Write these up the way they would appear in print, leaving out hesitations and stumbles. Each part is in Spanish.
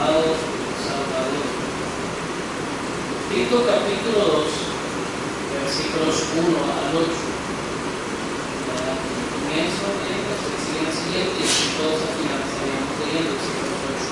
llamado Salvador. Tito capítulo 2, versículos 1 al 8. Comienzo en los que siguen siguientes y todos al final estaríamos leyendo versículos 8.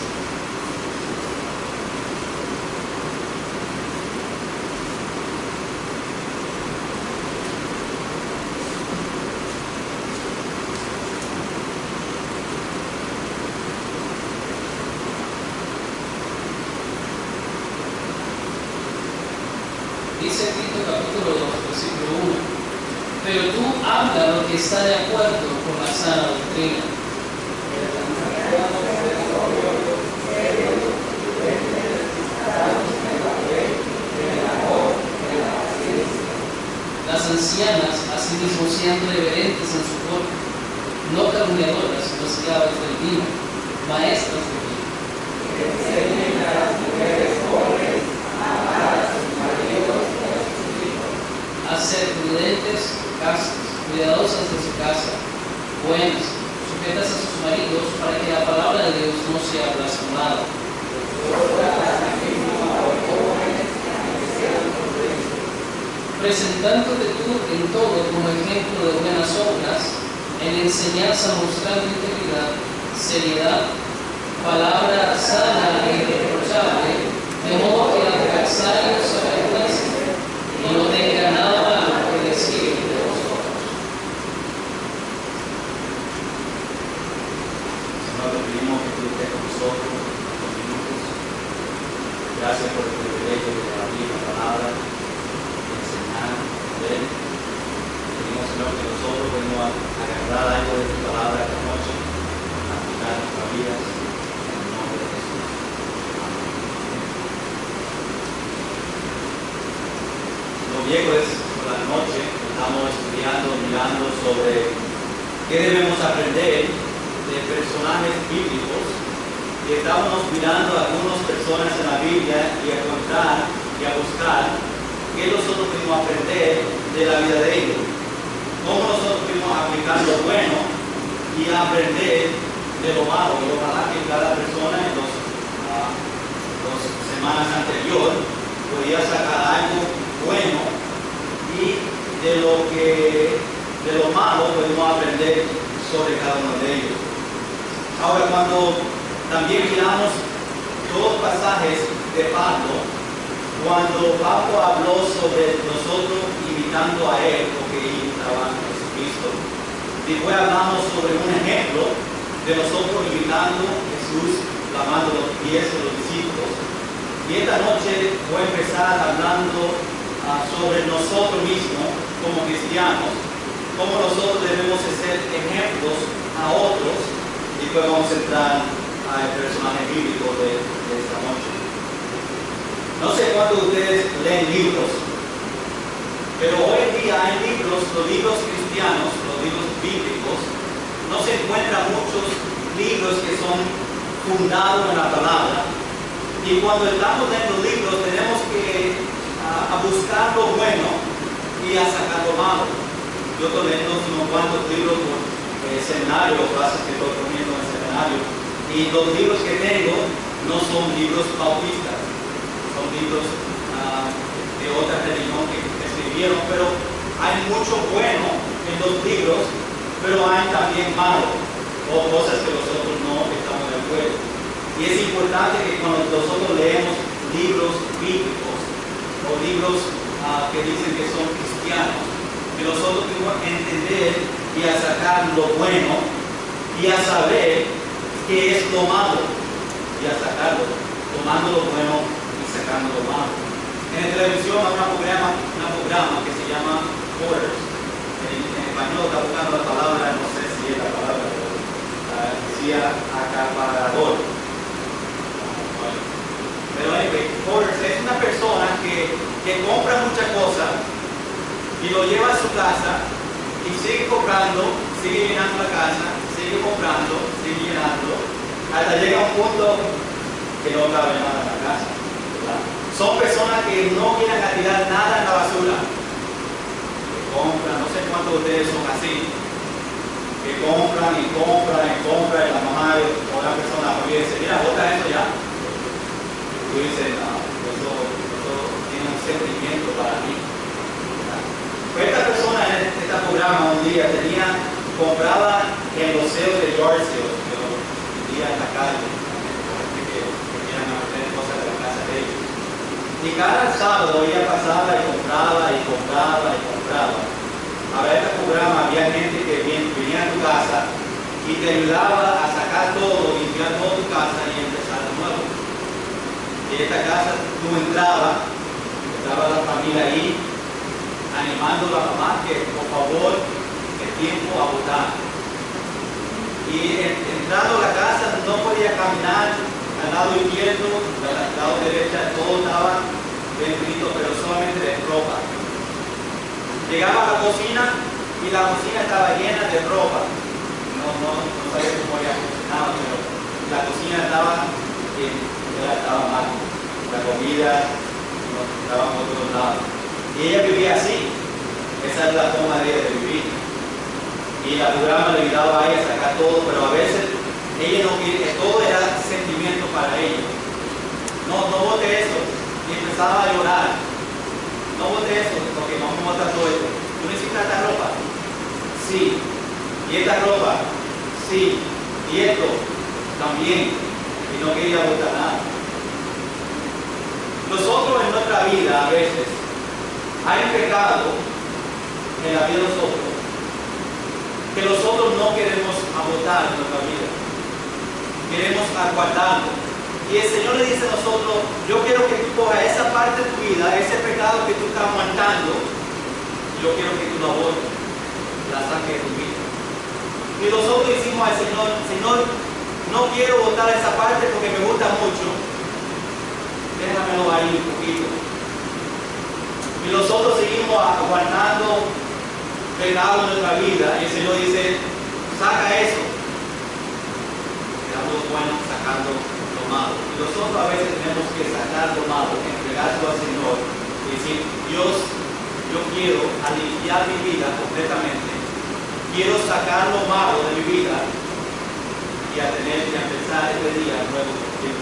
Dice Tito capítulo 2, versículo 1. Pero tú habla lo que está de acuerdo con la sana doctrina. Las ancianas asimismo sean reverentes en su forma, no calumniadoras, no esclavas del vino, maestras de bien. Enseñen a las mujeres jóvenes a amar a sus maridos y a sus hijos, a ser prudentes, castas, cuidadosas de su casa, buenas, sujetas a sus maridos, para que la palabra de Dios no sea blasfemada. Presentándote tú en todo como ejemplo de buenas obras, en enseñanza mostrando integridad, seriedad, palabra sana e irreprochable, de modo que el adversario se avergüence y no tenga nada malo que decir de vosotros. Señor, te pedimos que tú estés con nosotros estos minutos. Gracias por el privilegio de abrir la palabra, de enseñar, de leer. Pedimos, Señor, que nosotros podamos agarrar algo de tu palabra esta noche, aplicar nuestras vidas, en el nombre de Jesús. Amén. Los miércoles por la noche estamos estudiando, mirando sobre qué debemos aprender de personajes bíblicos, y estamos mirando a algunas personas en la Biblia y a encontrar y a buscar qué nosotros podemos aprender de la vida de ellos, cómo nosotros podemos aplicar lo bueno y aprender de lo malo. Y ojalá que cada persona en las semanas anteriores podía sacar algo bueno, y de lo malo podemos aprender sobre cada uno de ellos. Ahora, cuando también miramos dos pasajes de Pablo, cuando Pablo habló sobre nosotros imitando a él, porque imitaba a Jesucristo, después hablamos sobre un ejemplo de nosotros imitando a Jesús, lavando los pies de los discípulos. Y esta noche voy a empezar hablando sobre nosotros mismos como cristianos, cómo nosotros debemos ser ejemplos a otros. Y después vamos a entrar al personaje bíblico de esta noche. No sé cuántos de ustedes leen libros, pero hoy en día hay libros, los libros cristianos, los libros bíblicos, no se encuentran muchos libros que son fundados en la palabra. Y cuando estamos leyendo libros tenemos que buscar lo bueno y a sacar lo malo. Yo estoy leyendo unos cuantos libros por seminario, clases que estoy poniendo en el seminario, y los libros que tengo no son libros bautistas, son libros de otra religión que escribieron, pero hay mucho bueno en los libros, pero hay también malo, o cosas que nosotros no estamos de acuerdo. Y es importante que cuando nosotros leemos libros bíblicos o libros que dicen que son cristianos, que nosotros tenemos que entender y a sacar lo bueno y a saber qué es lo malo y a sacarlo, tomando lo bueno y sacando lo malo. En la televisión hay un programa que se llama Hoarders. En español está buscando la palabra, no sé si es la palabra, pero decía acaparador. Pero Hoarders es una persona que compra muchas cosas y lo lleva a su casa y sigue comprando, sigue llenando la casa, sigue comprando, sigue llenando, hasta llega a un punto que no cabe nada en la casa, ¿verdad? Son personas que no vienen a tirar nada en la basura, que compran, no sé cuántos de ustedes son así, que compran y compran y compran, y la mamá de otra persona dice, mira, bota eso ya, día en la calle, gente que querían meter cosas de la casa de ellos. Y cada sábado ella pasaba y compraba y compraba y compraba. A ver, este programa había gente que venía a tu casa y te ayudaba a sacar todo, limpiar toda tu casa y empezar de nuevo. Y en esta casa tú entrabas, estaba la familia ahí, animando a la mamá que por favor el tiempo a votar. Y entrando a la casa no podía caminar al lado izquierdo, al lado derecho, todo estaba bendito, pero solamente de ropa. Llegaba a la cocina y la cocina estaba llena de ropa. No sabía cómo había funcionado, pero la cocina estaba mal. La comida no estaba por todos lados. Y ella vivía así. Esa es la forma de ella de vivir. Y la programa le ayudaba a ella a sacar todo, pero a veces ella no quería, todo era sentimiento para ella. No vote eso. Y empezaba a llorar. No vote eso, porque vamos a botar todo esto. ¿Tú necesitas esta ropa? Sí. ¿Y esta ropa? Sí. ¿Y esto? También. Y no quería botar nada. Nosotros en nuestra vida a veces hay un pecado en la vida de nosotros que nosotros no queremos abortar en nuestra vida. Queremos aguardarlo. Y el Señor le dice a nosotros, yo quiero que tú cojas esa parte de tu vida, ese pecado que tú estás aguantando, yo quiero que tú lo abortes, la saques de tu vida. Y nosotros decimos al Señor, Señor, no quiero botar esa parte porque me gusta mucho, déjamelo ahí un poquito. Y nosotros seguimos aguantando pecado en nuestra vida y el Señor dice, saca eso. Quedamos buenos sacando lo malo. Y nosotros a veces tenemos que sacar lo malo, entregárselo al Señor y decir, Dios, yo quiero limpiar mi vida completamente. Quiero sacar lo malo de mi vida y a empezar este día nuevo contigo.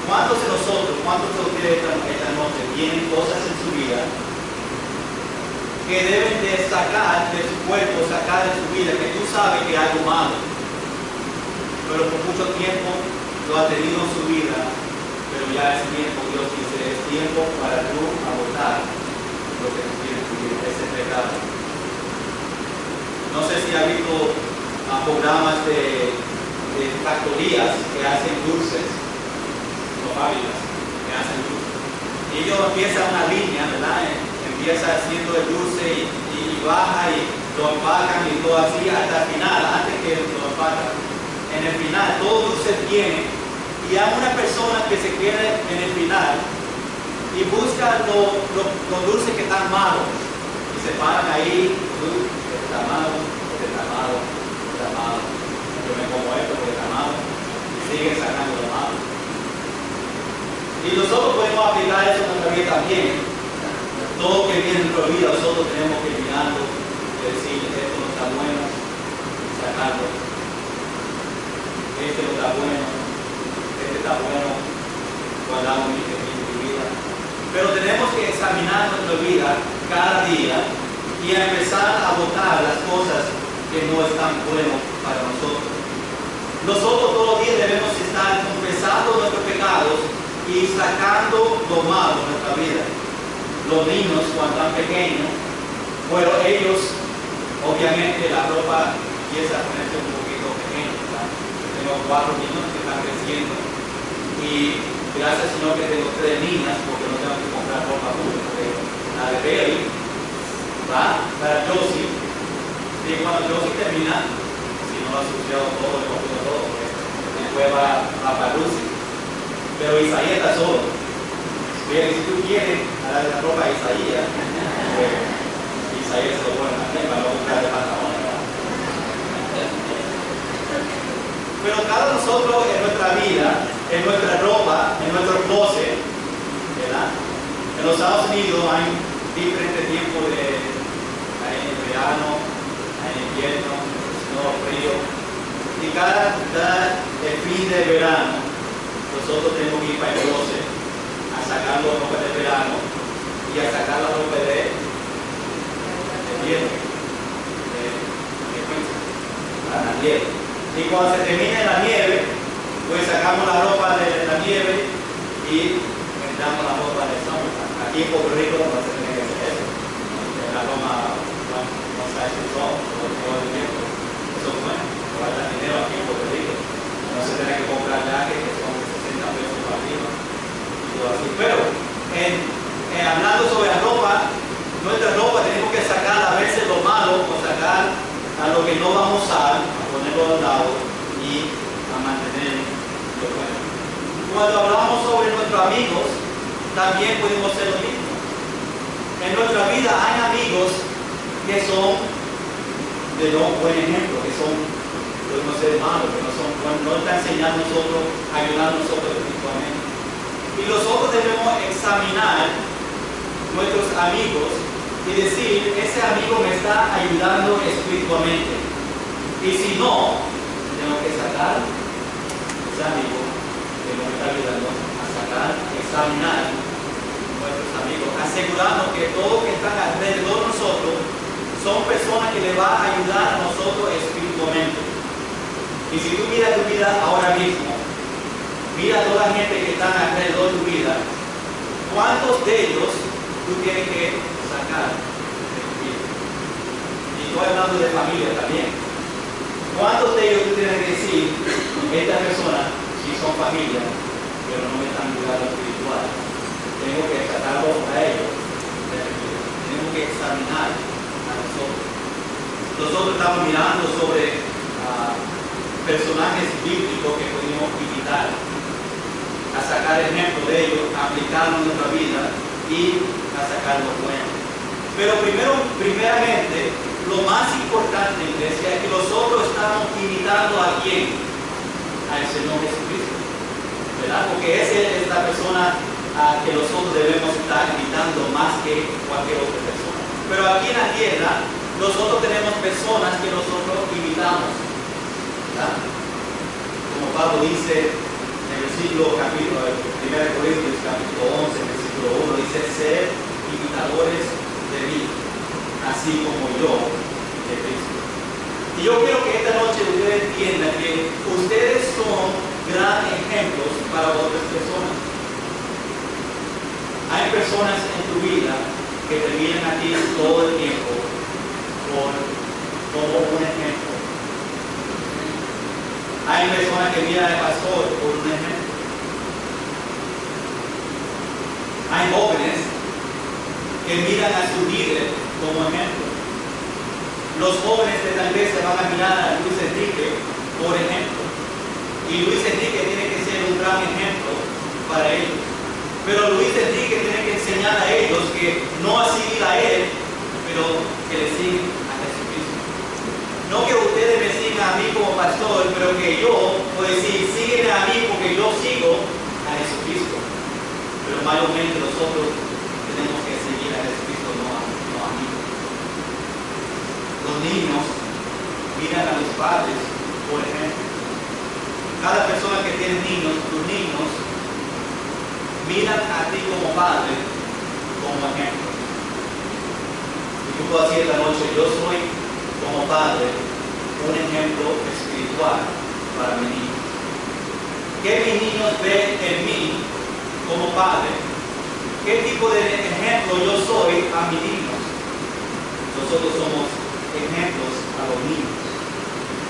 ¿Cuántos de nosotros, cuántos de ustedes esta noche tienen cosas en su vida que deben de sacar de su cuerpo, sacar de su vida, que tú sabes que hay algo malo, pero por mucho tiempo lo ha tenido en su vida, pero ya es tiempo, Dios dice, es tiempo para tú abortar lo que tú tienes en tu vida, ese pecado. No sé si ha visto programas de factorías que hacen dulces, o fábricas que hacen dulces, y ellos empiezan una línea, ¿verdad? Empieza haciendo el dulce y baja y lo empacan y todo así hasta el final, antes que lo empacan. En el final, todo dulce tiene y hay una persona que se queda en el final y busca los dulces que están malos y se paran ahí, este está malo, este está malo, este está malo, yo me como esto porque está malo y siguen sacando lo malo. Y nosotros podemos aplicar eso en nuestra vida también. Todo que viene en nuestra vida, nosotros tenemos que mirarlo y decir, esto no está bueno, sacarlo. Este no está bueno, este está bueno, guardamos mi vida. Pero tenemos que examinar nuestra vida cada día y empezar a botar las cosas que no están buenas para nosotros. Nosotros todos los días debemos estar confesando nuestros pecados y sacando lo malo de nuestra vida. Los niños cuando están pequeños, bueno, ellos obviamente la ropa empieza a ponerse un poquito pequeña, ¿verdad? Yo tengo 4 niños que están creciendo y gracias al Señor que tengo 3 niñas porque no tengo que comprar ropa mucho, porque la de Bailey va para Josie y cuando Josie termina, si no lo ha asociado todo, le compro todo, después va para Lucy, pero Isaías está solo. Bien, si tú quieres darle la ropa a Isaías, Isaías se lo pone también para no buscar de pantalones, ¿verdad? Pero cada nosotros en nuestra vida, en nuestra ropa, en nuestro closet, ¿verdad? En los Estados Unidos hay diferentes tiempos hay en verano, hay en invierno, no frío. Y cada fin de verano, nosotros tenemos que ir para el closet a sacar la ropa de verano y a sacar la ropa de invierno, la nieve. Y cuando se termine la nieve, nieve y entramos la ropa de sombra. Aquí en Puerto Rico no se tiene que hacer eso. La Roma no se ha hecho todo el tiempo. Eso es bueno. Guarda dinero aquí en Puerto Rico. No se tiene que comprar jaques que son 60 pesos para arriba. Y todo así. Pero hablando sobre la ropa, nuestra ropa tenemos que sacar a veces lo malo o sacar a lo que no vamos a usar, a ponerlo al lado y a mantener lo bueno. Cuando hablamos sobre nuestros amigos, también podemos hacer lo mismo. En nuestra vida hay amigos que son de no buen ejemplo, que son, podemos ser malos, que no están enseñando a nosotros, ayudando a nosotros espiritualmente. Y nosotros debemos examinar nuestros amigos y decir, ese amigo me está ayudando espiritualmente. Y si no, tenemos que sacar ese amigo que nos está ayudando a sacar, examinar nuestros amigos, asegurarnos que todos que están alrededor de nosotros son personas que le van a ayudar a nosotros espiritualmente. Y si tú miras tu vida ahora mismo, mira a toda la gente que está alrededor de tu vida, ¿cuántos de ellos tú tienes que sacar de tu vida? Y estoy hablando de familia también. ¿Cuántos de ellos tú tienes que decir, esta persona sí son familia, pero no me están ayudando espiritual? Tengo que sacarlo a ellos de mi vida. Tenemos que examinar a nosotros. Nosotros estamos mirando sobre personajes bíblicos que podemos imitar, a sacar ejemplo de ellos, a aplicarlo en nuestra vida y a sacar lo bueno. Pero primeramente, lo más importante, iglesia, es que nosotros estamos imitando a quién, al Señor Jesucristo, ¿verdad? Porque esa es la persona que nosotros debemos estar imitando más que cualquier otra persona. Pero aquí en la tierra, nosotros tenemos personas que nosotros imitamos, ¿verdad? Como Pablo dice en el versículo 1 Corintios capítulo 11, versículo 1, dice, ser imitadores de mí, así como yo de Cristo. Y yo quiero que esta noche ustedes entiendan que ustedes son grandes ejemplos para otras personas. Hay personas en tu vida que te vienen a ti todo el tiempo como un ejemplo. Hay personas que miran al pastor por un ejemplo. Hay jóvenes que miran a su líder como ejemplo. Los jóvenes de tal vez se van a mirar a Luis Enrique por ejemplo. Y Luis Enrique tiene que ser un gran ejemplo para ellos. Pero Luis Enrique tiene que enseñar a ellos que no a seguir a él, pero que le siguen a Jesucristo. No que ustedes me sigan a mí como pastor, pero que yo puedo decir, sígueme a mí porque yo sigo a Jesucristo. Pero mayormente nosotros tenemos que seguir a Jesucristo, no a mí. Los niños miran a los padres, por ejemplo. Cada persona que tiene niños, tus niños, miran a ti como padre, como ejemplo. Y tú puedes decir esta noche, yo soy como padre un ejemplo espiritual para mis niños. ¿Qué mis niños ven en mí como padre? ¿Qué tipo de ejemplo yo soy a mis niños? Nosotros somos ejemplos a los niños.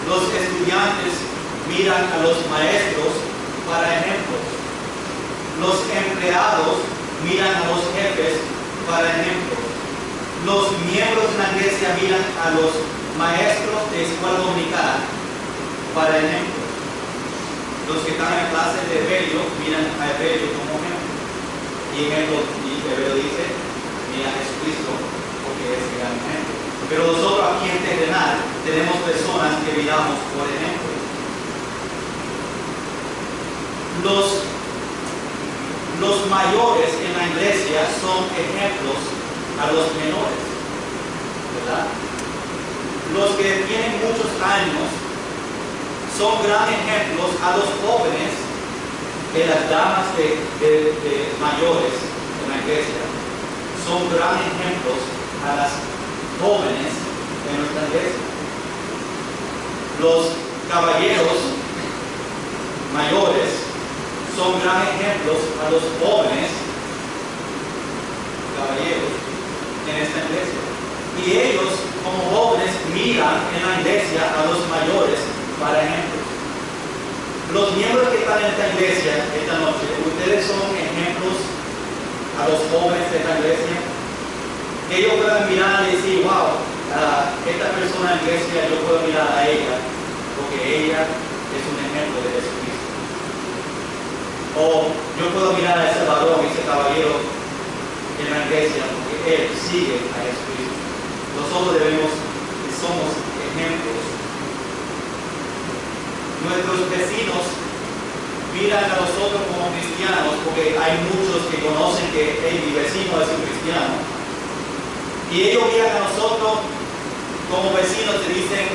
Los estudiantes miran a los maestros para ejemplos. Los empleados miran a los jefes para ejemplos. Los miembros de la iglesia miran a los maestros de escuela dominical para ejemplos. Los que están en clase de Evelio miran a Evelio como ejemplo. Y Evelio dice, mira a Jesucristo porque es el gran ejemplo. Pero nosotros aquí en terrenal tenemos personas que miramos por ejemplo. Los mayores en la iglesia son ejemplos a los menores, ¿verdad? Los que tienen muchos años son grandes ejemplos a los jóvenes de las damas de mayores en la iglesia. Son grandes ejemplos a las jóvenes de nuestra iglesia. Los caballeros mayores son gran ejemplos a los jóvenes caballeros en esta iglesia. Y ellos, como jóvenes, miran en la iglesia a los mayores para ejemplos. Los miembros que están en esta iglesia esta noche, ustedes son ejemplos a los jóvenes de esta iglesia. Que ellos puedan mirar y decir, wow, esta persona en la iglesia, yo puedo mirar a ella, porque ella es un ejemplo de Jesucristo. O yo puedo mirar a ese varón, ese caballero en la iglesia, porque él sigue a Jesucristo. Nosotros somos ejemplos. Nuestros vecinos miran a nosotros como cristianos, porque hay muchos que conocen que mi vecino es un cristiano. Y ellos miran a nosotros como vecinos y dicen,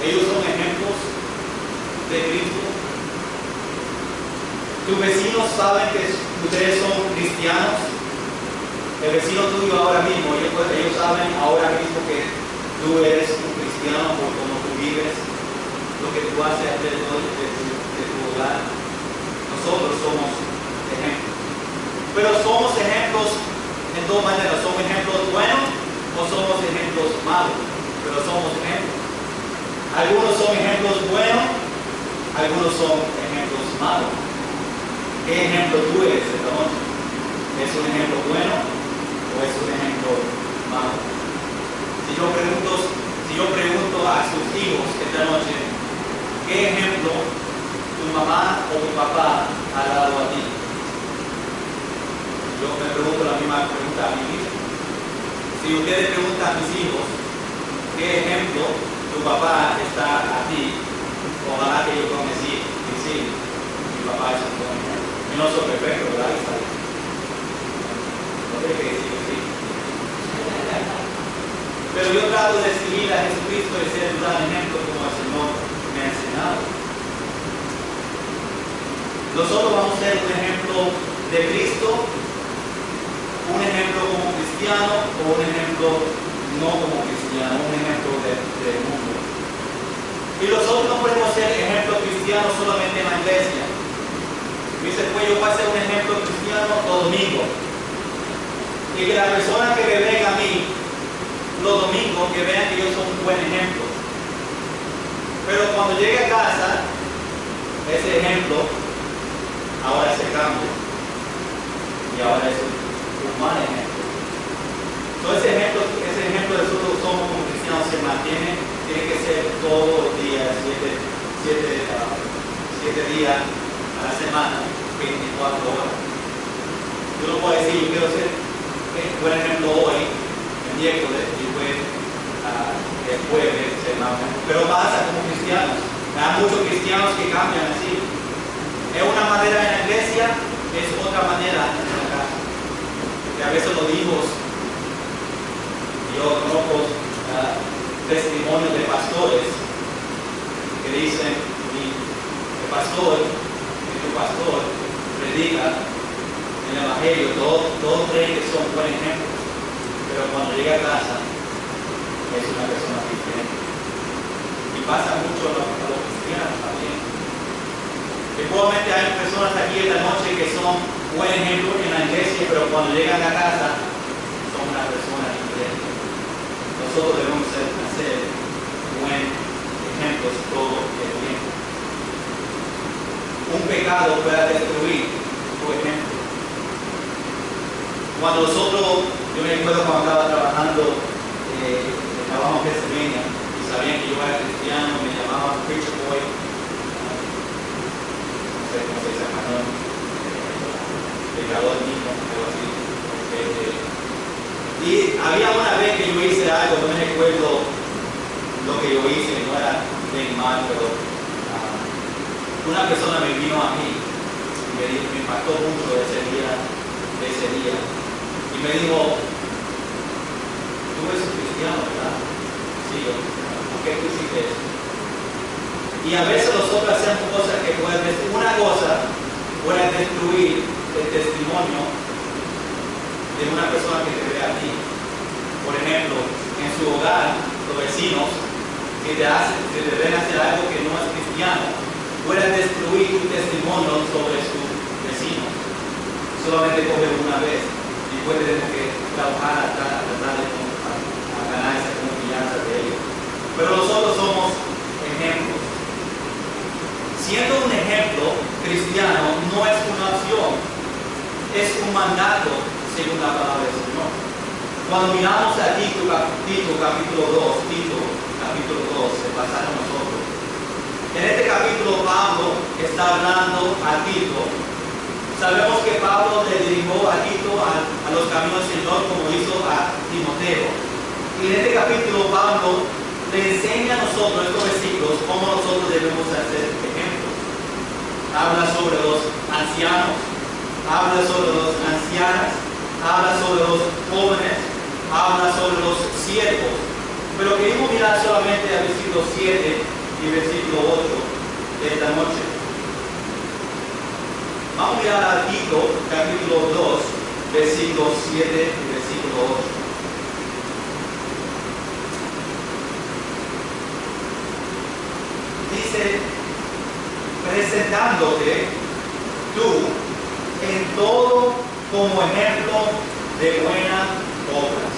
ellos son ejemplos de Cristo. Tus vecinos saben que ustedes son cristianos. El vecino tuyo ahora mismo, ellos saben ahora mismo que tú eres un cristiano por cómo tú vives, lo que tú haces alrededor de tu hogar. Nosotros somos ejemplos. Pero somos ejemplos en dos maneras. ¿Somos ejemplos buenos o somos ejemplos malos? Pero somos ejemplos. Algunos son ejemplos buenos, algunos son ejemplos malos. ¿Qué ejemplo tú eres esta noche? ¿Es un ejemplo bueno o es un ejemplo malo? Si yo pregunto a sus hijos esta noche, ¿qué ejemplo tu mamá o tu papá ha dado a ti? Yo me pregunto la misma pregunta a mí mismo. Si ustedes preguntan a mis hijos, ¿qué ejemplo tu papá está a ti? Ojalá que yo pueda decir, y sí, mi papá es un buen ejemplo. Yo no soy perfecto, ¿verdad? No tengo que decir que sí. Pero yo trato de seguir a Jesucristo y ser un gran ejemplo como el Señor me ha enseñado. Nosotros vamos a ser un ejemplo de Cristo, un ejemplo como cristiano o un ejemplo no como cristiano, un ejemplo del mundo. Y nosotros no podemos ser ejemplos cristianos solamente en la iglesia. Dice, pues yo voy a ser un ejemplo cristiano los domingos. Y que las personas que me ven a mí los domingos, que vean que yo soy un buen ejemplo. Pero cuando llegue a casa, ese ejemplo ahora se cambia. Y ahora es un mal ejemplo. Entonces ese ejemplo de nosotros somos como cristianos se mantiene, tiene que ser todos los días, 7 días a la semana, 24 horas. Yo no puedo decir, yo quiero ser un buen ejemplo hoy, el miércoles, y el jueves, pero pasa como cristianos. Hay muchos cristianos que cambian así. Es una manera en la iglesia, es otra manera en la casa. Que a veces los hijos, yo conozco testimonios de pastores que dicen, el pastor, tu pastor predica en el evangelio, todos creen que son buen ejemplo, pero cuando llega a casa es una persona diferente. Y pasa mucho a los cristianos también. Igualmente hay personas aquí esta noche que son buen ejemplo en la iglesia, pero cuando llegan a casa son una persona diferente. Nosotros debemos hacer buen ejemplos todo el tiempo. Un pecado puede destruir tu ejemplo. Cuando yo me acuerdo cuando estaba trabajando trabajo en Pennsylvania y sabían que yo era cristiano, me llamaban Preacher Boy, no sé cómo se dice en español, predicador mismo, algo así. Y había una vez que yo hice algo, no me recuerdo lo que yo hice, no era bien mal, pero una persona me vino a mí y me impactó mucho ese día, y me dijo, tú eres un cristiano, ¿verdad? Sí, yo, ¿por qué tú hiciste eso? Y a veces nosotros hacemos cosas que pueden destruir, una cosa puede destruir el testimonio de una persona que te ve a ti. Por ejemplo, en su hogar, los vecinos que te ven hacer algo que no es cristiano, puedan destruir tu testimonio sobre su vecino. Solamente coge una vez y después tenemos que trabajar a tratar de ganar esa confianza de ellos. Pero nosotros somos ejemplos. Siendo un ejemplo cristiano no es una opción, es un mandato según la palabra del Señor. Cuando miramos a Tito capítulo 2, se pasaron nosotros. En este capítulo Pablo está hablando a Tito. Sabemos que Pablo le dirigió a Tito a los caminos del Señor como hizo a Timoteo. Y en este capítulo Pablo le enseña a nosotros estos versículos cómo nosotros debemos hacer ejemplos. Habla sobre los ancianos, habla sobre las ancianas, habla sobre los jóvenes, habla sobre los siervos. Pero queremos mirar solamente al versículo 7 y versículo 8 de esta noche. Vamos a mirar a Tito, capítulo 2, versículo 7 y versículo 8. Dice, presentándote tú en todo como ejemplo de buenas obras,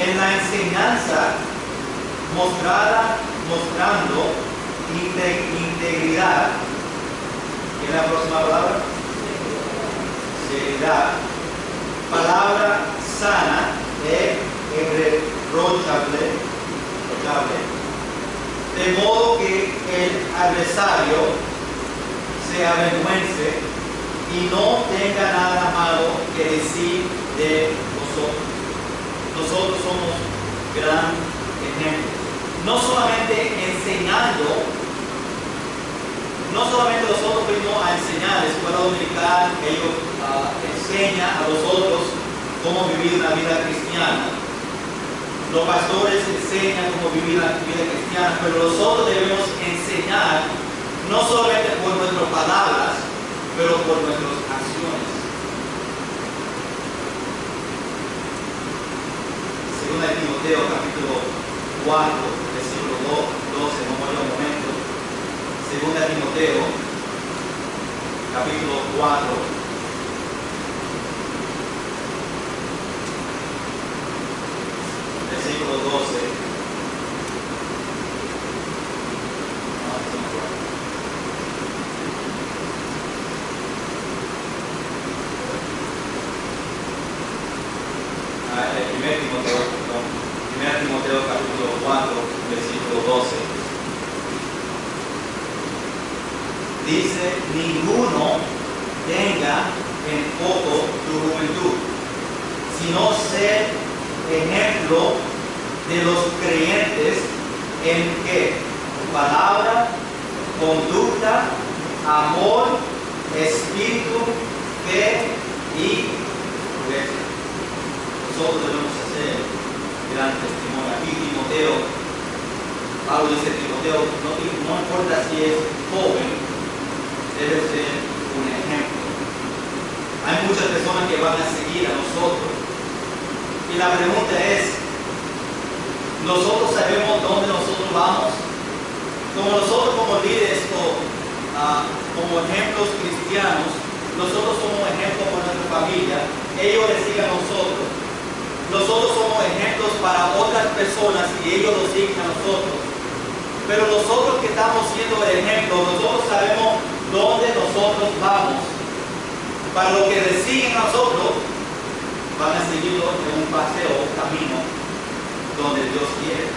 en la enseñanza mostrando integridad. ¿Qué es la próxima palabra? Seriedad. Palabra sana e irreprochable. De modo que el adversario se avergüence y no tenga nada malo que decir de vosotros. Nosotros somos gran ejemplo. No solamente enseñando, no solamente nosotros venimos a enseñar, la escuela dominical, ellos enseñan a los otros cómo vivir una vida cristiana. Los pastores enseñan cómo vivir la vida cristiana, pero nosotros debemos enseñar no solamente por nuestras palabras, pero por nuestras acciones. Según Timoteo capítulo 4, versículo 12, no muero un momento. Según Timoteo capítulo 4. Versículo 12. Primer Timoteo capítulo 4, versículo 12. Dice, ninguno tenga en poco tu juventud, sino ser ejemplo de los creyentes en que palabra, conducta, amor, espíritu, fe y pureza. Nosotros debemos hacer gran testimonio. Aquí Timoteo, Pablo dice, Timoteo, no importa si es joven, debe ser un ejemplo. Hay muchas personas que van a seguir a nosotros. Y la pregunta es, ¿nosotros sabemos dónde nosotros vamos? Como nosotros como líderes o como ejemplos cristianos, nosotros somos ejemplos para nuestra familia, ellos les siguen a nosotros. Nosotros somos ejemplos para otras personas y ellos nos siguen a nosotros. Pero nosotros que estamos siendo el ejemplo, nosotros sabemos dónde nosotros vamos. Para los que les siguen a nosotros, van a seguirlo en un paseo, un camino donde Dios quiere.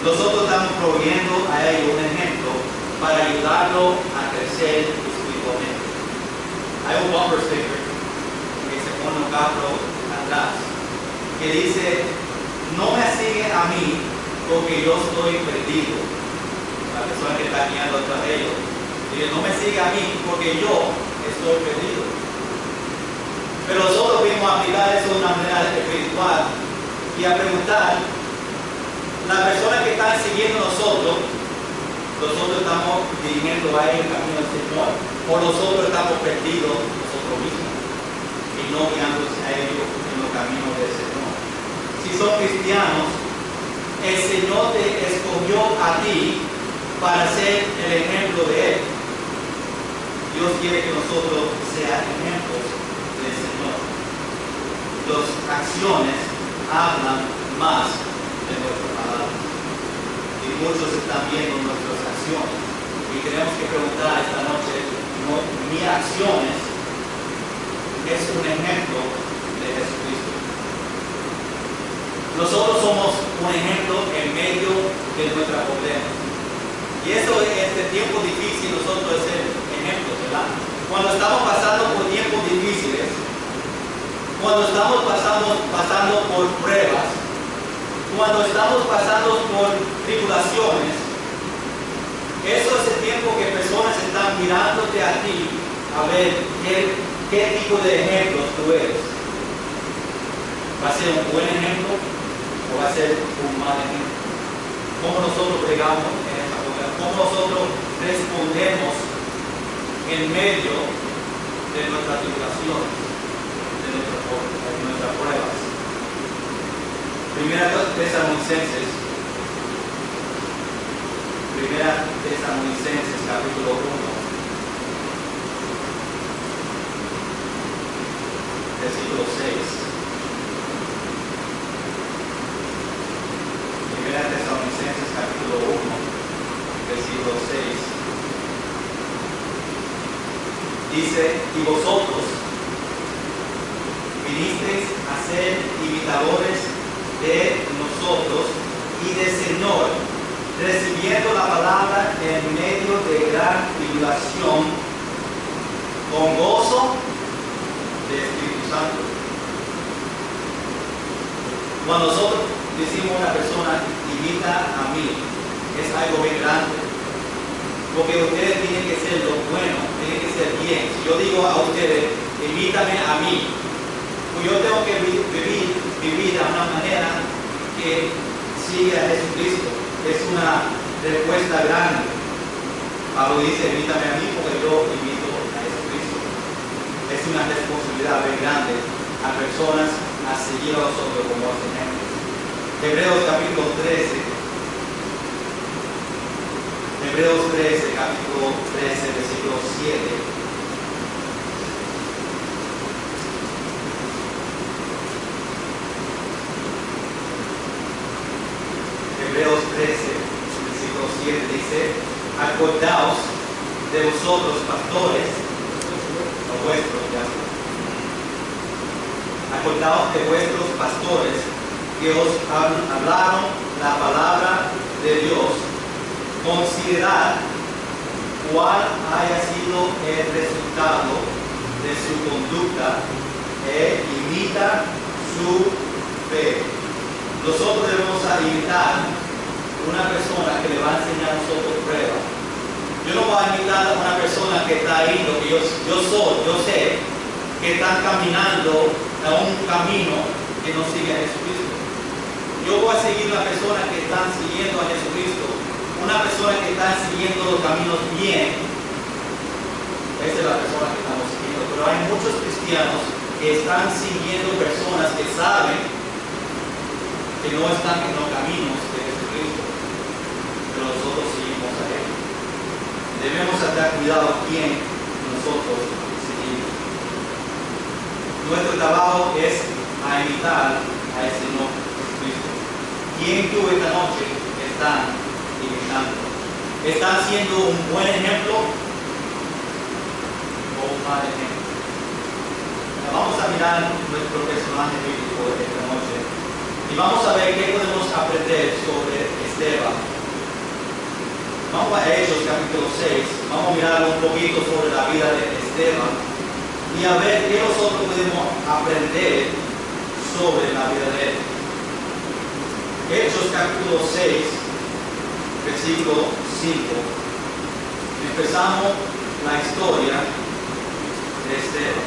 Nosotros estamos proveyendo a ellos un ejemplo para ayudarlo a crecer espiritualmente. Hay un bumper sticker que se pone un carro atrás que dice, no me sigue a mí porque yo estoy perdido. La persona que está guiando atrás de ellos dice, no me sigue a mí porque yo estoy perdido. Pero nosotros vimos a aplicar eso de una manera espiritual y a preguntar, las personas que están siguiendo nosotros estamos dirigiendo a ellos el camino del Señor, o nosotros estamos perdidos nosotros mismos y no guiándonos a ellos en los caminos del Señor. Si son cristianos, el Señor te escogió a ti para ser el ejemplo de Él. Dios quiere que nosotros seamos ejemplos del Señor. Las acciones hablan más de nuestras palabras. Y muchos están viendo nuestras acciones. Y tenemos que preguntar esta noche, ¿mis acciones es un ejemplo de Jesucristo? Nosotros somos un ejemplo en medio de nuestra pobreza. Y eso es este tiempo difícil, nosotros es el ejemplo, ¿verdad? Cuando estamos pasando por tiempos difíciles, cuando estamos pasando por pruebas, cuando estamos pasando por tribulaciones, eso es el tiempo que personas están mirándote a ti a ver qué tipo de ejemplos tú eres. ¿Va a ser un buen ejemplo o va a ser un mal ejemplo? ¿Cómo nosotros pregamos en esta época? ¿Cómo nosotros respondemos en medio de nuestras tribulaciones, de nuestras pruebas? Primera Tesalonicenses capítulo 1, versículo 6. Primera Tesalonicenses capítulo 1, versículo 6. Dice, y vosotros vinisteis a ser imitadores de nosotros y del Señor, recibiendo la palabra en medio de gran tribulación, con gozo del Espíritu Santo. Cuando nosotros decimos a una persona, imita a mí, es algo bien grande. Porque ustedes tienen que ser lo bueno, tienen que ser bien. Si yo digo a ustedes, imítame a mí, pues yo tengo que vivir de una manera que sigue a Jesucristo. Es una respuesta grande. Pablo dice, imítame a mí porque yo imito a Jesucristo. Es una responsabilidad bien grande a personas a seguir a nosotros como ejemplos. Hebreos capítulo 13. Hebreos 13, capítulo 13, versículo 7. Hebreos 13, versículo 7 dice, acordaos de vosotros, pastores, o vuestros, ya. Acordaos de vuestros pastores que os hablaron la palabra de Dios. Considerad cuál haya sido el resultado de su conducta e imita su fe. Nosotros debemos imitar una persona que le va a enseñar a nosotros pruebas. Yo no voy a imitar a una persona que está indo, que yo sé que están caminando a un camino que no sigue a Jesucristo. Yo voy a seguir a la persona que están siguiendo a Jesucristo. Una persona que está siguiendo los caminos bien, esa es la persona que estamos siguiendo. Pero hay muchos cristianos que están siguiendo personas que saben que no están en los caminos de Jesucristo, pero nosotros seguimos a Él. Debemos tener cuidado quién nosotros seguimos. Nuestro trabajo es a imitar al Señor Jesucristo. ¿Quién tú esta noche están imitando? ¿Están siendo un buen ejemplo o un mal ejemplo? Vamos a mirar nuestro personaje bíblico esta noche y vamos a ver qué podemos aprender sobre Esteban. Vamos a Hechos capítulo 6, vamos a mirar un poquito sobre la vida de Esteban y a ver qué nosotros podemos aprender sobre la vida de él. Hechos capítulo 6, versículo 5. Empezamos la historia de Esteban.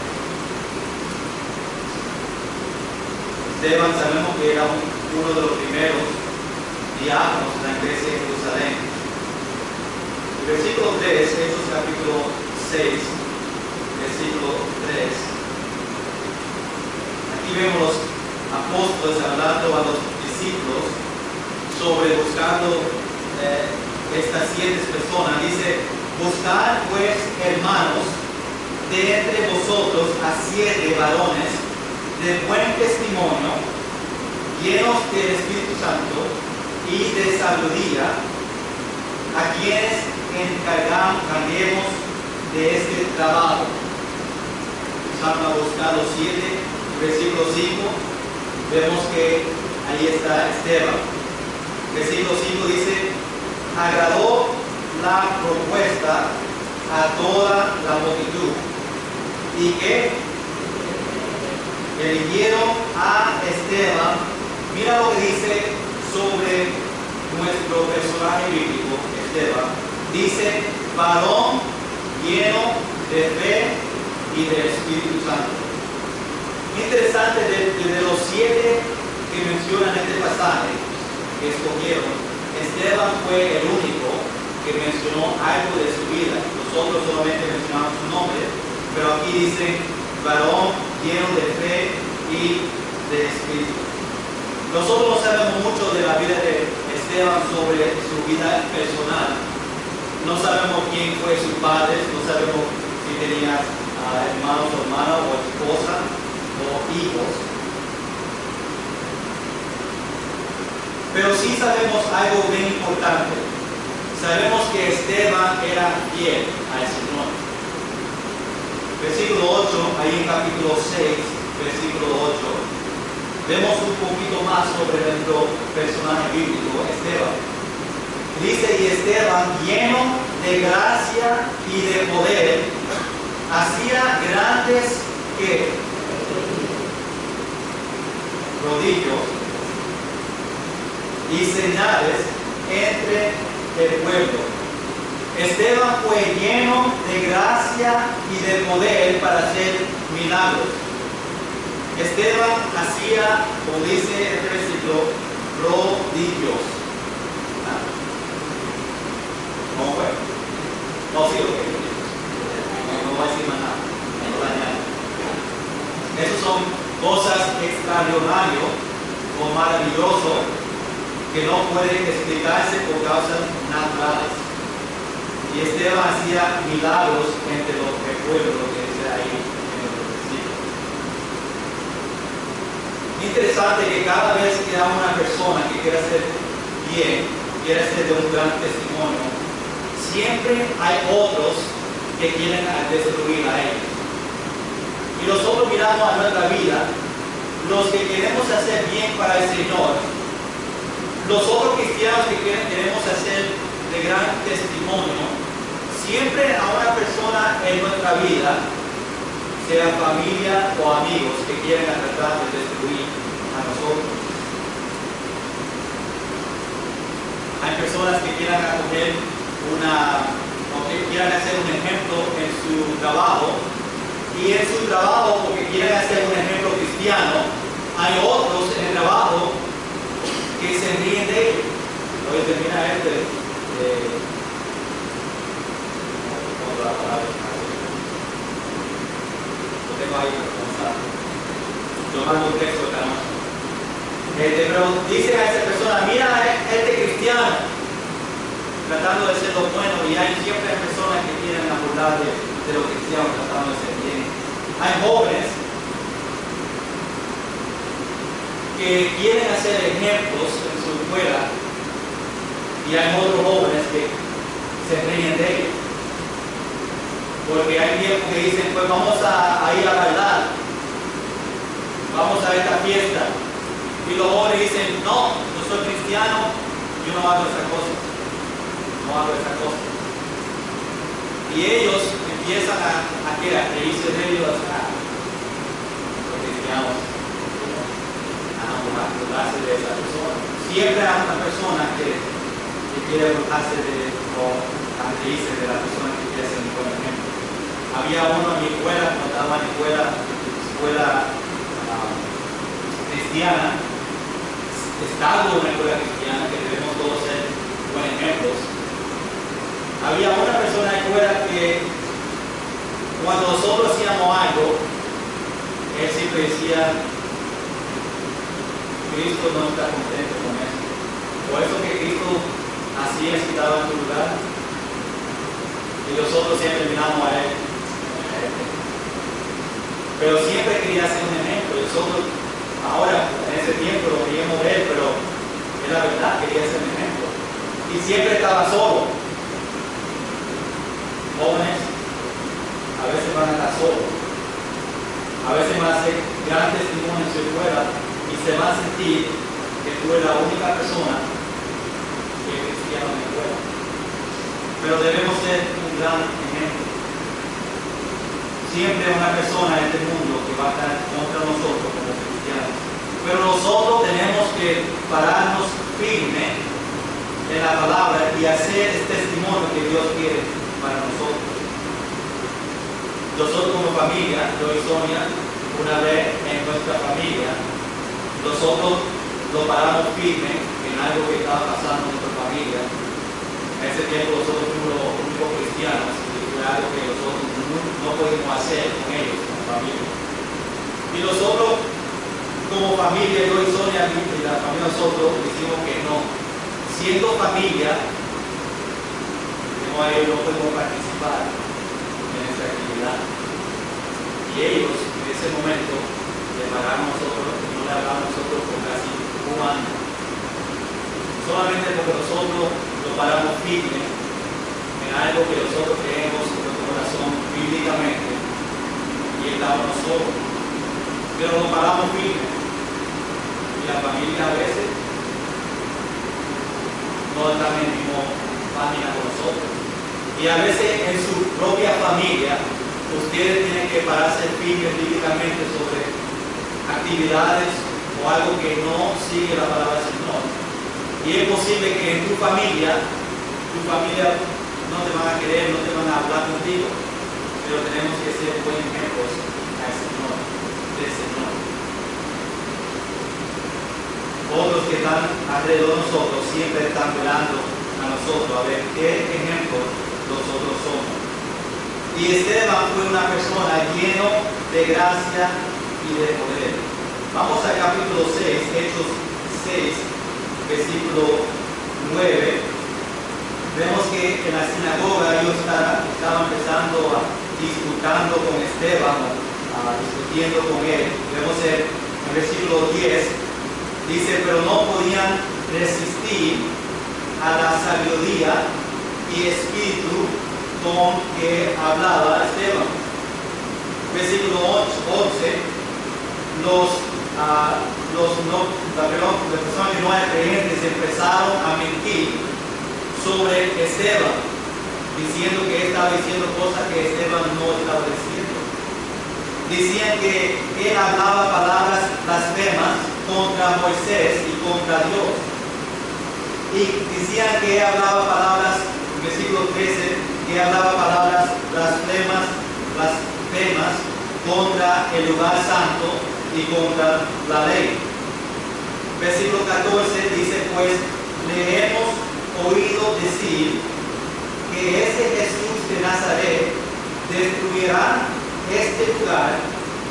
Esteban sabemos que era uno de los primeros diáconos de la iglesia de Jerusalén. El versículo 3, Hechos capítulo 6, versículo 3. Aquí vemos los apóstoles hablando a los discípulos sobre buscando estas 7 personas. Dice, buscad pues, hermanos, de entre vosotros a 7 varones de buen testimonio, llenos del Espíritu Santo y de sabiduría, a quienes encarguemos de este trabajo. Empezaron a buscar los 7, versículo 5, vemos que ahí está Esteban. Versículo 5 dice, agradó la propuesta a toda la multitud, y que eligieron a Esteban. Mira lo que dice sobre nuestro personaje bíblico, Esteban. Dice, varón lleno de fe y del Espíritu Santo. Interesante, de los 7 que mencionan este pasaje que escogieron, Esteban fue el único que mencionó algo de su vida. Los otros solamente mencionaron su nombre, pero aquí dice varón lleno de fe y de Espíritu. Nosotros no sabemos mucho de la vida de Esteban sobre su vida personal. No sabemos quién fue su padre, no sabemos si tenía hermanos o hermanas, o esposa, o hijos. Pero sí sabemos algo bien importante. Sabemos que Esteban era fiel al Señor. Versículo 8, ahí en capítulo 6, versículo 8, vemos un poquito más sobre nuestro personaje bíblico, Esteban. Dice, y Esteban, lleno de gracia y de poder, hacía grandes prodigios y señales entre el pueblo. Esteban fue lleno de gracia y de poder para hacer milagros. Esteban hacía, como dice el versículo, prodigios. ¿Cómo fue? No, sí, no va a decir más nada. No va a añadir. Esas son cosas extraordinarias o maravillosas que no pueden explicarse por causas naturales. Y Esteban hacía milagros entre los pueblos, lo que dice ahí en el versículo. Interesante que cada vez que hay una persona que quiere hacer bien, quiere hacer de un gran testimonio, siempre hay otros que quieren destruir a ellos. Y nosotros miramos a nuestra vida, los que queremos hacer bien para el Señor, los otros cristianos que queremos hacer de gran testimonio, siempre a una persona en nuestra vida, sea familia o amigos, que quieren tratar de destruir a nosotros. Hay personas que quieran acoger o que quieran hacer un ejemplo en su trabajo, y en su trabajo, porque quieren hacer un ejemplo cristiano, hay otros en el trabajo que se ríen de ellos. Hoy termina lo tengo ahí tomando un texto esta noche. Pero dicen a esa persona, mira a este cristiano tratando de ser lo bueno, y hay siempre personas que quieren abordar de los cristianos tratando de ser bien. Hay jóvenes que quieren hacer ejemplos en su escuela, y hay otros jóvenes que se ríen de ellos. Porque hay tiempos que dicen, pues vamos a ir a bailar, vamos a esta fiesta. Y los jóvenes dicen, no, yo soy cristiano, yo no hago esa cosa. No hago esa cosa. Y ellos empiezan a reírse de ellos, los cristianos, a burlarse de esa persona. Siempre hay una persona que quiere burlarse a reírse de la persona que quiere ser un buen ejemplo. Había uno en mi escuela, cuando estaba en escuela cristiana, estando en una escuela cristiana, que debemos todos ser buenos ejemplos. Había una persona en la escuela que cuando nosotros hacíamos algo, él siempre decía, Cristo no está contento con eso. Por eso que Cristo así es quitado en tu lugar. Y nosotros siempre miramos a Él. Pero siempre quería ser un ejemplo. Nosotros, ahora, en ese tiempo lo queríamos ver, pero es la verdad, quería ser un ejemplo. Y siempre estaba solo. Jóvenes, a veces van a estar solos. A veces van a hacer gran testimonio en su escuela y se va a sentir que tú eres la única persona que es cristiana en la escuela. Pero debemos ser un gran ejemplo. Siempre una persona en este mundo que va a estar contra nosotros como cristianos. Pero nosotros tenemos que pararnos firme en la palabra y hacer este testimonio que Dios quiere para nosotros. Nosotros como familia, yo y Sonia, una vez en nuestra familia, nosotros lo paramos firme en algo que estaba pasando en nuestra familia. En ese tiempo nosotros fuimos los únicos cristianos y fue algo que nosotros no pudimos hacer con ellos, como familia. Y nosotros, como familia, yo y Sonia y la familia nosotros, decimos que no. Siendo familia, no podemos participar en esa actividad. Y ellos, en ese momento, le pagaron a nosotros y no le hablamos a nosotros por casi un año. Solamente porque nosotros lo paramos firme en algo que nosotros creemos en nuestro corazón bíblicamente y estábamos nosotros. Pero lo paramos firme. Y la familia a veces no están en la misma página con nosotros. Y a veces en su propia familia, ustedes tienen que pararse firmes bíblicamente sobre actividades o algo que no sigue la palabra del Señor. Y es posible que en tu familia no te van a querer, no te van a hablar contigo, pero tenemos que ser buenos ejemplos al Señor, del Señor. Otros que están alrededor de nosotros siempre están mirando a nosotros a ver qué ejemplo nosotros somos. Y Esteban fue una persona lleno de gracia y de poder. Vamos al capítulo 6, Hechos 6, versículo 9. Vemos que en la sinagoga ellos estaban empezando disputando con Esteban, discutiendo con él. Vemos en el versículo 10, dice, pero no podían resistir a la sabiduría y espíritu con que hablaba Esteban. Versículo 11, las personas que no eran creyentes empezaron a mentir sobre Esteban, diciendo que él estaba diciendo cosas que Esteban no estaba diciendo. Decían que él hablaba palabras blasfemas contra Moisés y contra Dios. Y decían que él hablaba palabras, versículo 13, que hablaba palabras blasfemas contra el lugar santo y contra la ley. Versículo 14 dice, pues le hemos oído decir que ese Jesús de Nazaret destruirá este lugar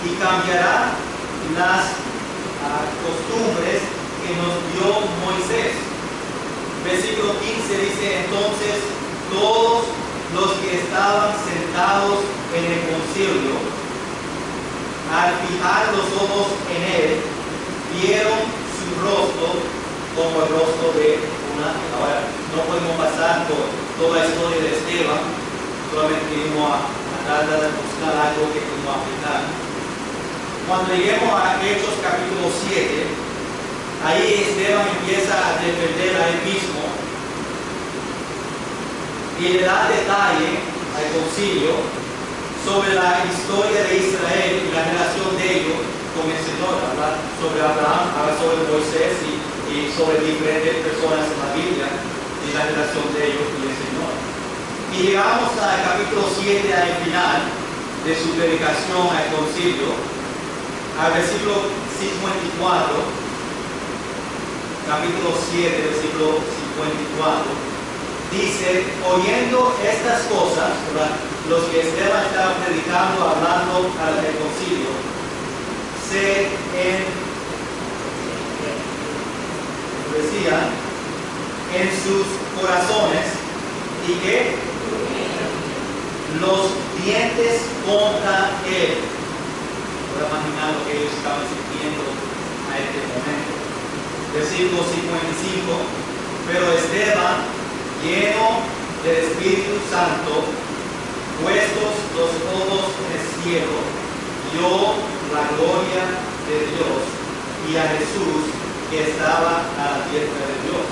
y cambiará las costumbres que nos dio Moisés. Versículo 15 dice, entonces todos los que estaban sentados en el concilio, al fijar los ojos en él, vieron su rostro como el rostro de una. Ahora, no podemos pasar por toda la historia de Esteban, solamente vamos a tratar de buscar algo que podemos aplicar. Cuando lleguemos a Hechos capítulo 7, ahí Esteban empieza a defender a él mismo y le da detalle al concilio sobre la historia de Israel y la relación de ellos con el Señor. Habla sobre Abraham, habla sobre Moisés y sobre diferentes personas en la Biblia y la relación de ellos y el Señor. Y llegamos al capítulo 7, al final de su predicación al concilio, al versículo 54, capítulo 7, versículo 54. Dice, oyendo estas cosas, ¿verdad?, los que Esteban estaba predicando, hablando al concilio, se enfurecían en sus corazones y que los dientes contra él. Puedo imaginar lo que ellos estaban sintiendo a este momento. Versículo 55. Pero Esteban, lleno del Espíritu Santo, puestos los ojos en el cielo, vio la gloria de Dios y a Jesús que estaba a la diestra de Dios.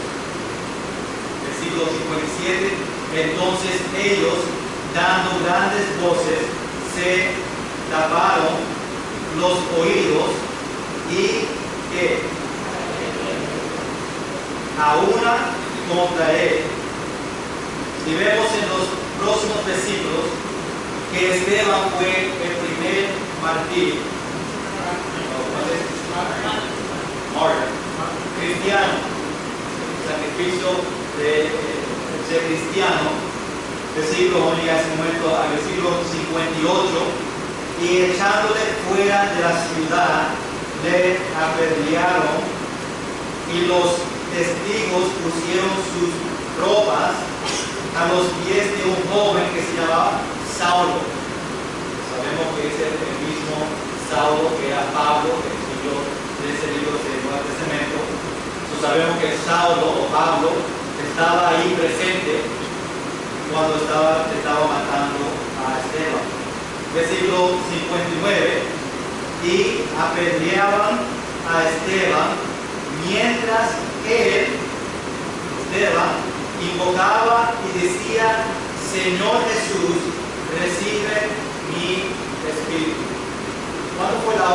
Versículo 57. Entonces ellos, dando grandes voces, se taparon los oídos y que a una contra él. Y vemos en los próximos versículos que Esteban fue el primer mártir, cristiano, el sacrificio de ser cristiano. Versículo, vamos a llegar a ese momento al versículo 58, y echándole fuera de la ciudad, le apedrearon, y los testigos pusieron sus ropas a los pies de un joven que se llamaba Saulo. Sabemos que es el mismo Saulo que era Pablo, que escribió de ese libro del Nuevo Testamento. Entonces sabemos que Saulo o Pablo estaba ahí presente cuando estaba matando a Esteban. Versículo 59. Y apedreaban a Esteban mientras él, Esteban, invocaba y decía: Señor Jesús, recibe mi espíritu. ¿Cuándo fue la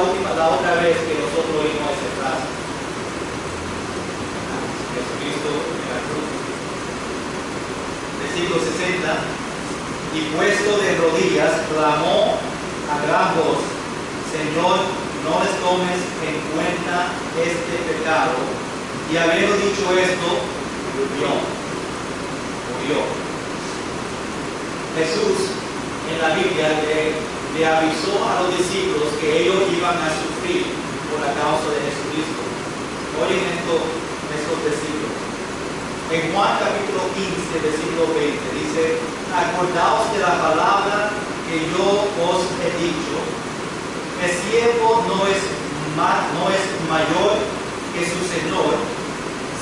otra vez que nosotros oímos esa frase? Jesucristo en la cruz. Versículo 60. Y puesto de rodillas, clamó a gran voz: Señor, no les tomes en cuenta este pecado. Y habiendo dicho esto, murió. Jesús en la Biblia le avisó a los discípulos que ellos iban a sufrir por la causa de Jesucristo. Oyen estos versículos. En Juan capítulo 15, versículo 20, dice: acordaos de la palabra que yo os he dicho, el siervo no es mayor que su Señor.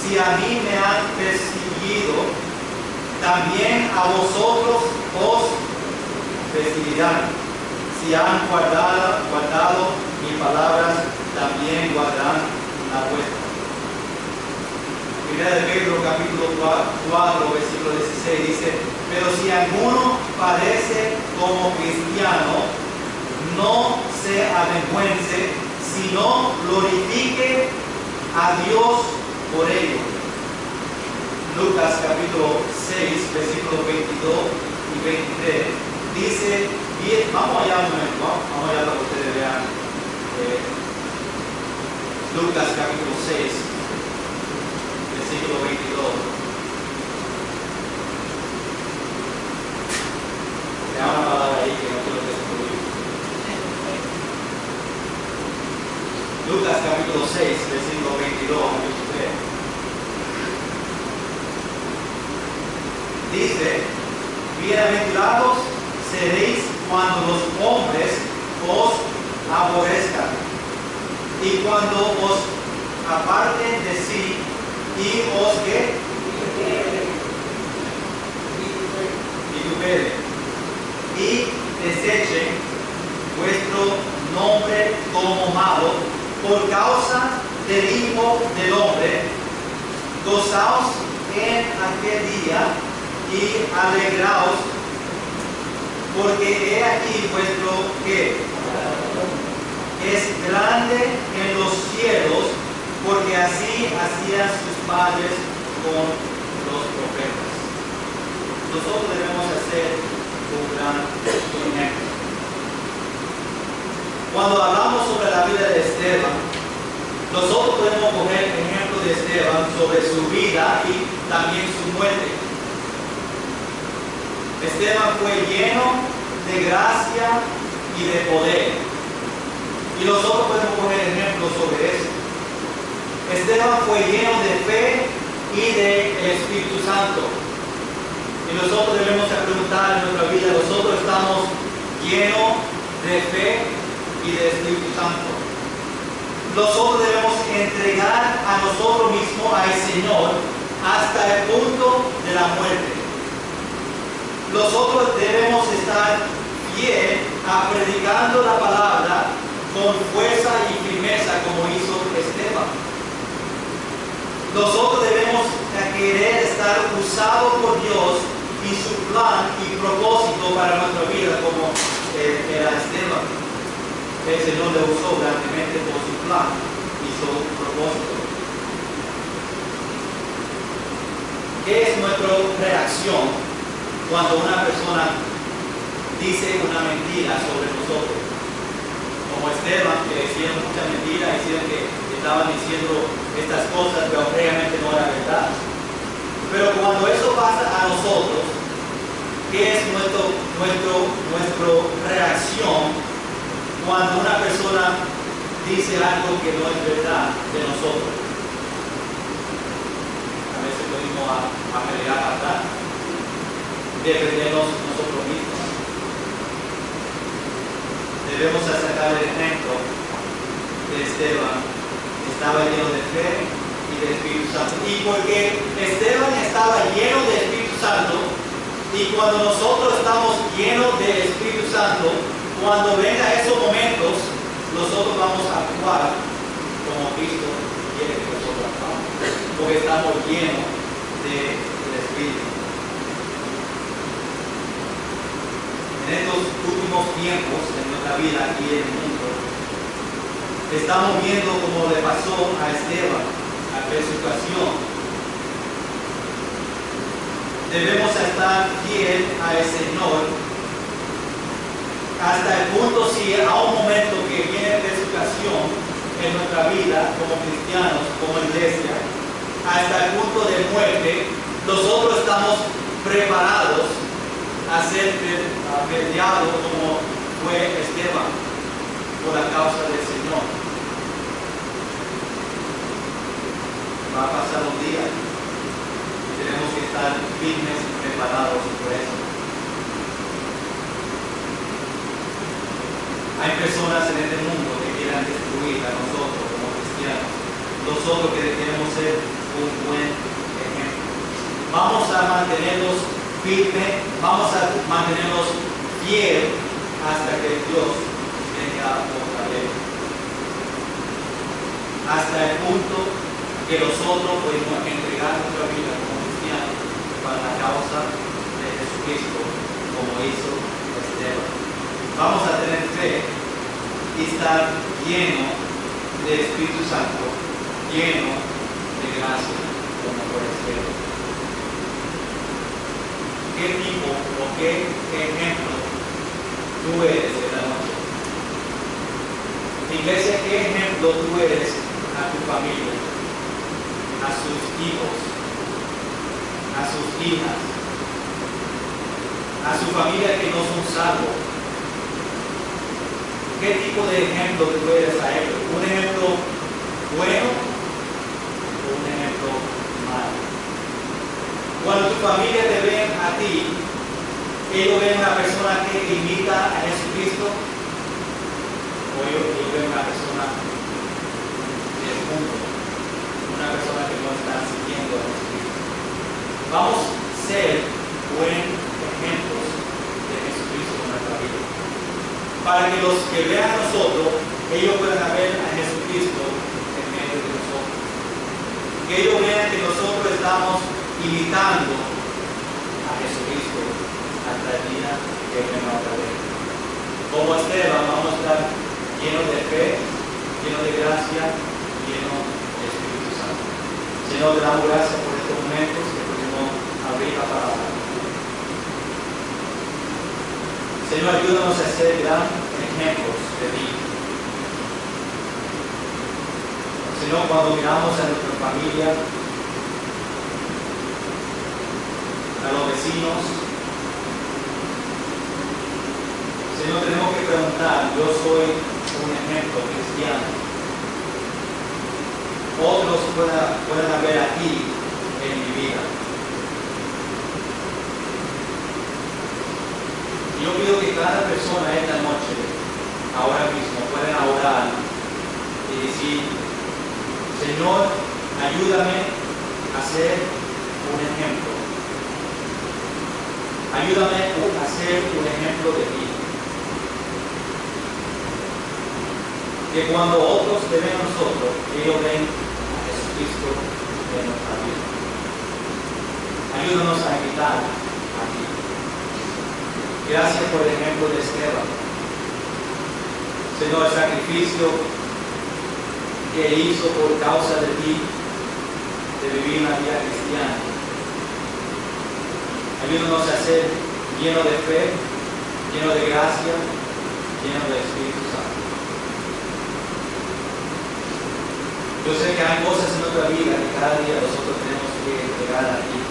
Si a mí me han perseguido, también a vosotros os perseguirán. Si han guardado mis palabras, también guardarán la vuestra. Primera de Pedro capítulo 4, versículo 16 dice: pero si alguno parece como cristiano, no se avergüence, sino glorifique a Dios por ello. Lucas capítulo 6, versículos 22 y 23 dice: bien, vamos allá un momento, vamos allá para que ustedes vean. Lucas capítulo 6, versículo 22. Me da una palabra ahí que no quiero descubrir. Lucas capítulo 6, versículo 22. Dice: bienaventurados seréis cuando los hombres os aborrezcan y cuando os aparten de sí y os vituperen y desechen vuestro nombre como malo por causa del Hijo del Hombre. Gozaos en aquel día y alegraos, porque he aquí vuestro que es grande en los cielos, porque así hacían sus padres con los profetas. Nosotros debemos hacer un gran ejemplo. Cuando hablamos sobre la vida de Esteban, nosotros podemos coger el ejemplo de Esteban sobre su vida y también su muerte. Esteban fue lleno de gracia y de poder. Y nosotros podemos poner ejemplos sobre eso. Esteban fue lleno de fe y del Espíritu Santo. Y nosotros debemos preguntar en nuestra vida, nosotros estamos llenos de fe y del Espíritu Santo. Nosotros debemos entregar a nosotros mismos al Señor hasta el punto de la muerte. Nosotros debemos estar fiel a predicando la palabra con fuerza y firmeza como hizo Esteban. Nosotros debemos querer estar usados por Dios y su plan y propósito para nuestra vida como era Esteban. El Señor le usó grandemente por su plan y su propósito. ¿Qué es nuestra reacción cuando una persona dice una mentira sobre nosotros? Como Esteban, que decían muchas mentiras, decían que estaban diciendo estas cosas, pero realmente no era verdad. Pero cuando eso pasa a nosotros, ¿qué es nuestra reacción cuando una persona dice algo que no es verdad de nosotros? A veces venimos a pelear atrás, defendernos nosotros mismos. Debemos sacar el ejemplo de Esteban. Estaba lleno de fe y del Espíritu Santo. Y porque Esteban estaba lleno del Espíritu Santo, y cuando nosotros estamos llenos del Espíritu Santo, cuando vengan esos momentos, nosotros vamos a actuar como Cristo quiere que nosotros actuemos, porque estamos llenos del Espíritu. En estos últimos tiempos de nuestra vida aquí en el mundo, estamos viendo como le pasó a Esteban, a persecución. Debemos estar fiel al Señor hasta el punto, si a un momento que viene persecución en nuestra vida como cristianos, como iglesia, hasta el punto de muerte, nosotros estamos preparados a ser peleados como fue Esteban por la causa del Señor. Va a pasar un día y tenemos que estar firmes y preparados por eso. Hay personas en este mundo que quieran destruir a nosotros como cristianos. Nosotros que queremos ser un buen ejemplo. Vamos a mantenernos firmes, vamos a mantenernos fieles hasta que Dios venga otra vez. Hasta el punto que nosotros podemos entregar nuestra vida como cristianos para la causa de Jesucristo, como hizo Esteban. Vamos a tener fe y estar lleno del Espíritu Santo, lleno de gracia, como por Esteban. ¿Qué tipo o qué ejemplo tú eres en la noche? Iglesia, ¿qué ejemplo tú eres a tu familia, a sus hijos, a sus hijas, a su familia que no son salvos? ¿Qué tipo de ejemplo tú eres a ellos? ¿Un ejemplo bueno o un ejemplo malo? Cuando tu familia te ve a ti, ellos ven una persona que imita a Jesucristo, o ellos ven una persona del mundo, una persona que no está siguiendo a Jesucristo. Vamos a ser buenos ejemplos de Jesucristo en nuestra vida, para que los que vean a nosotros, ellos puedan ver a Jesucristo en medio de nosotros. Que ellos vean que nosotros estamos imitando a Jesucristo hasta el día que venga otra vez. Como Esteban, vamos a estar llenos de fe, llenos de gracia, llenos de Espíritu Santo. Señor, te damos gracias por estos momentos que pudimos abrir la palabra. Señor, ayúdanos a ser grandes ejemplos de ti. Señor, cuando miramos a nuestra familia, a los vecinos, Señor, tenemos que preguntar, yo soy un ejemplo cristiano. Otros puedan ver aquí en mi vida. Yo pido que cada persona esta noche, ahora mismo, pueda orar y decir: Señor, ayúdame a ser un ejemplo. Ayúdame a ser un ejemplo de ti. Que cuando otros te ven a nosotros, ellos ven a Jesucristo en nuestra vida. Ayúdanos a invitar a ti. Gracias por el ejemplo de Esteban. Señor, el sacrificio que hizo por causa de ti, de vivir una vida cristiana. Ayúdanos a ser lleno de fe, lleno de gracia, lleno de Espíritu Santo. Yo sé que hay cosas en nuestra vida que cada día nosotros tenemos que entregar a ti,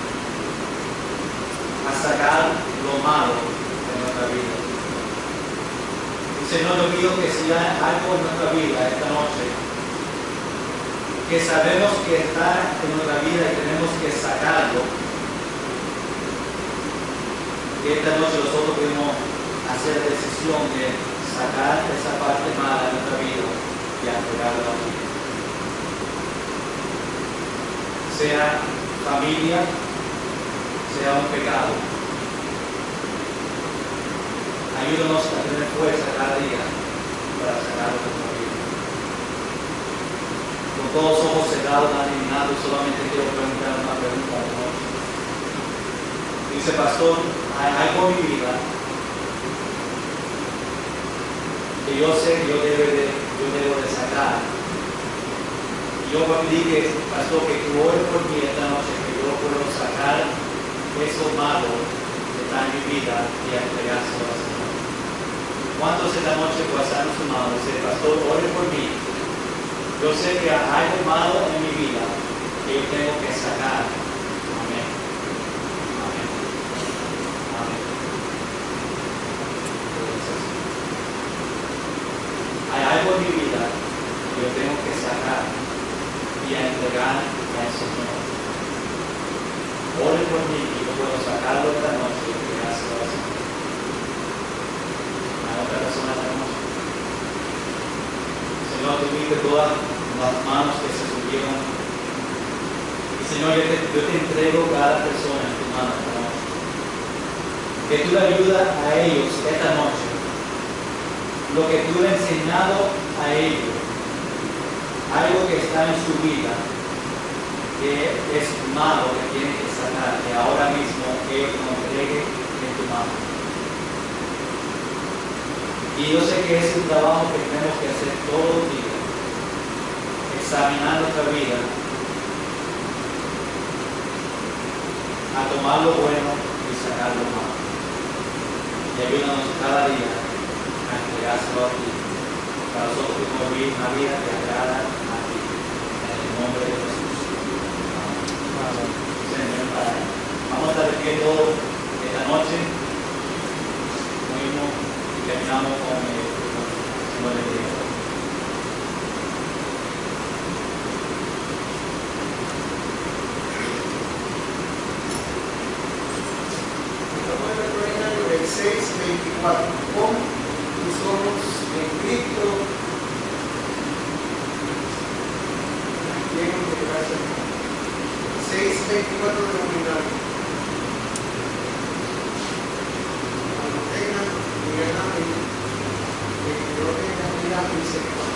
a sacar lo malo de nuestra vida. Y Señor, yo pido que si hay algo en nuestra vida esta noche que sabemos que está en nuestra vida y tenemos que sacarlo, que esta noche nosotros podemos hacer la decisión de sacar esa parte mala de nuestra vida y entregarla a ti. Sea familia, sea un pecado. Ayúdanos a tener fuerza cada día para sacarlo de nuestra vida. Con todos los ojos cerrados, eliminados, solamente quiero preguntar una pregunta de noche. Dice: Pastor, hay algo en mi vida que yo sé que yo debo de sacar. Yo voy a pedir que, Pastor, que tú ores por mí esta noche, que yo pueda sacar eso malo que está en mi vida y entregárselo al Señor. ¿Cuántos esta noche pueden estar en su mano y decir: Pastor, ore por mí? Yo sé que hay algo malo en mi vida que yo tengo que sacar. Amén. Amén. Amén. Hay algo en mi vida que yo tengo que sacar y entregar al Señor. Ore por mí y yo puedo sacarlo esta noche y entregárselo al Señor. ¿Hay otra persona esta noche? Señor, tú viste todas las manos que se subieron. Y Señor, yo te entrego cada persona en tu mano esta noche. Que tú le ayudas a ellos esta noche. Lo que tú le has enseñado a ellos. Algo que está en su vida, que es malo, que tiene que sanar, que ahora mismo ellos lo entreguen en tu mano. Y yo sé que es un trabajo que tenemos que hacer todos los días, examinar nuestra vida, a tomar lo bueno y sacar lo malo. Y ayúdanos cada día a entregárselo a ti, para nosotros que podemos vivir una vida que agrada a ti, en el nombre de Jesús. Amén. Señor Padre, vamos a estar de pie todos esta noche. Mismo y terminamos con el Señor de Dios. El 6:24. Pon tus ojos en Cristo. Llenos de gracia. 6:24 de nominal. Cuando tengan, digan amén. Que yo tenga vida y sepa.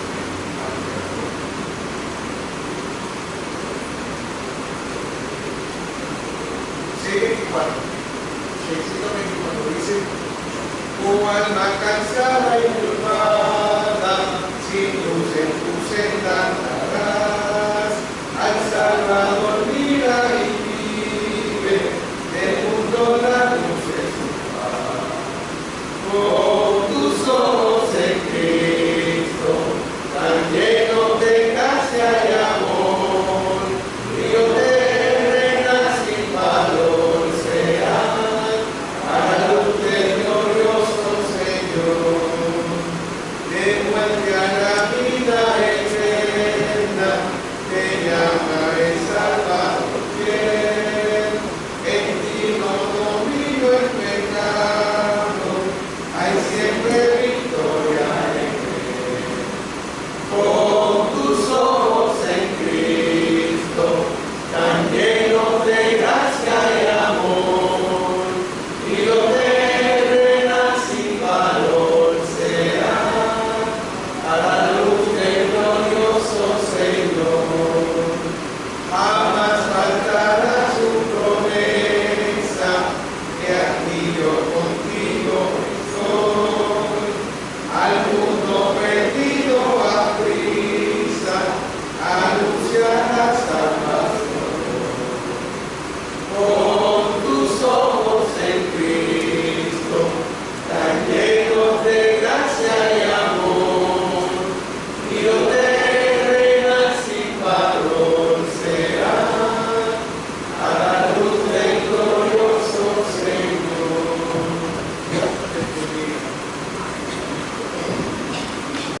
6:24 dice: oh alma cansada y